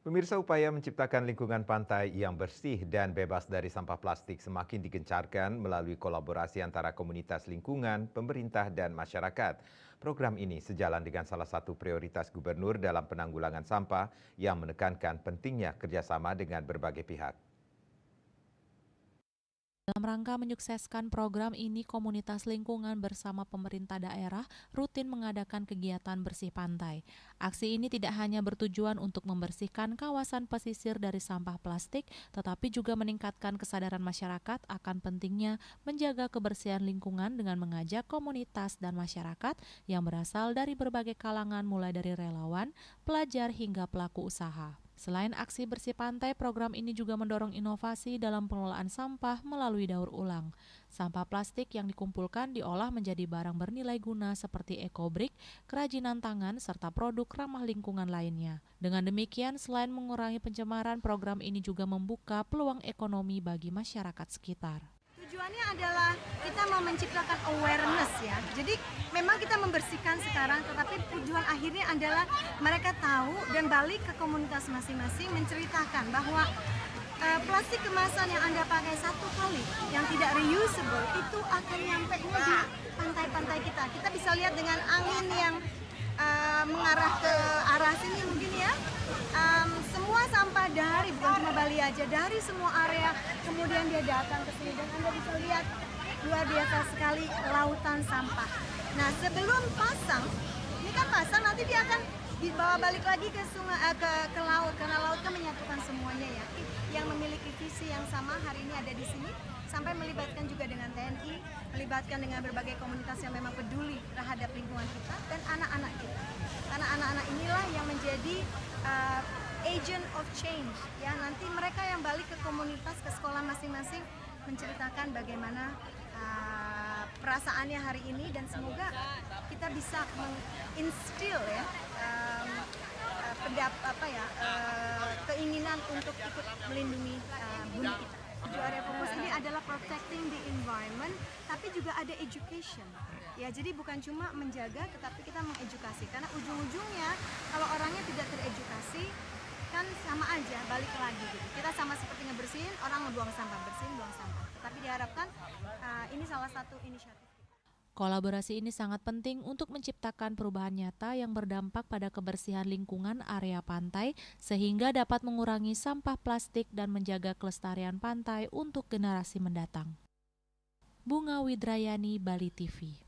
Pemirsa, upaya menciptakan lingkungan pantai yang bersih dan bebas dari sampah plastik semakin digencarkan melalui kolaborasi antara komunitas lingkungan, pemerintah, dan masyarakat. Program ini sejalan dengan salah satu prioritas gubernur dalam penanggulangan sampah yang menekankan pentingnya kerjasama dengan berbagai pihak. Dalam rangka menyukseskan program ini, komunitas lingkungan bersama pemerintah daerah rutin mengadakan kegiatan bersih pantai. Aksi ini tidak hanya bertujuan untuk membersihkan kawasan pesisir dari sampah plastik, tetapi juga meningkatkan kesadaran masyarakat akan pentingnya menjaga kebersihan lingkungan dengan mengajak komunitas dan masyarakat yang berasal dari berbagai kalangan mulai dari relawan, pelajar hingga pelaku usaha. Selain aksi bersih pantai, program ini juga mendorong inovasi dalam pengelolaan sampah melalui daur ulang. Sampah plastik yang dikumpulkan diolah menjadi barang bernilai guna seperti ekobrik, kerajinan tangan, serta produk ramah lingkungan lainnya. Dengan demikian, selain mengurangi pencemaran, program ini juga membuka peluang ekonomi bagi masyarakat sekitar. Tujuannya adalah kita mau menciptakan awareness ya. Jadi memang kita membersihkan sekarang, tetapi tujuan akhirnya adalah mereka tahu dan balik ke komunitas masing-masing menceritakan bahwa plastik kemasan yang Anda pakai satu kali yang tidak reusable itu akan nyampe di pantai-pantai kita. Kita bisa lihat dengan angin yang mengarah ke arah sini mungkin ya. Semua sampah dari bukan cuma Bali aja, dari semua area kemudian dia datang ke sini dan Anda bisa lihat luar biasa sekali lautan sampah. Nah, sebelum pasang, ini kan pasang nanti dia akan dibawa balik lagi ke sungai ke laut karena laut kan menyatukan semuanya ya. Yang memiliki visi yang sama hari ini ada di sini sampai melibatkan juga dengan TNI, melibatkan dengan berbagai komunitas yang memang peduli terhadap lingkungan kita dan anak-anak kita. Karena anak-anak inilah yang menjadi agent of change ya, nanti mereka yang balik ke komunitas, ke sekolah masing-masing menceritakan bagaimana perasaannya hari ini dan semoga kita bisa menginstil ya keinginan untuk ikut melindungi bumi kita. Tujuan area fokus ini adalah protecting the environment, tapi juga ada education. Ya, jadi bukan cuma menjaga, tetapi kita mengedukasi. Karena ujung-ujungnya kalau orangnya tidak teredukasi, kan sama aja balik lagi. Gitu. Kita sama seperti ngebersihin, orang ngebuang sampah, bersihin, buang sampah. Tetapi diharapkan ini salah satu inisiatif. Kolaborasi ini sangat penting untuk menciptakan perubahan nyata yang berdampak pada kebersihan lingkungan area pantai sehingga dapat mengurangi sampah plastik dan menjaga kelestarian pantai untuk generasi mendatang. Bunga Widrayani, Bali TV.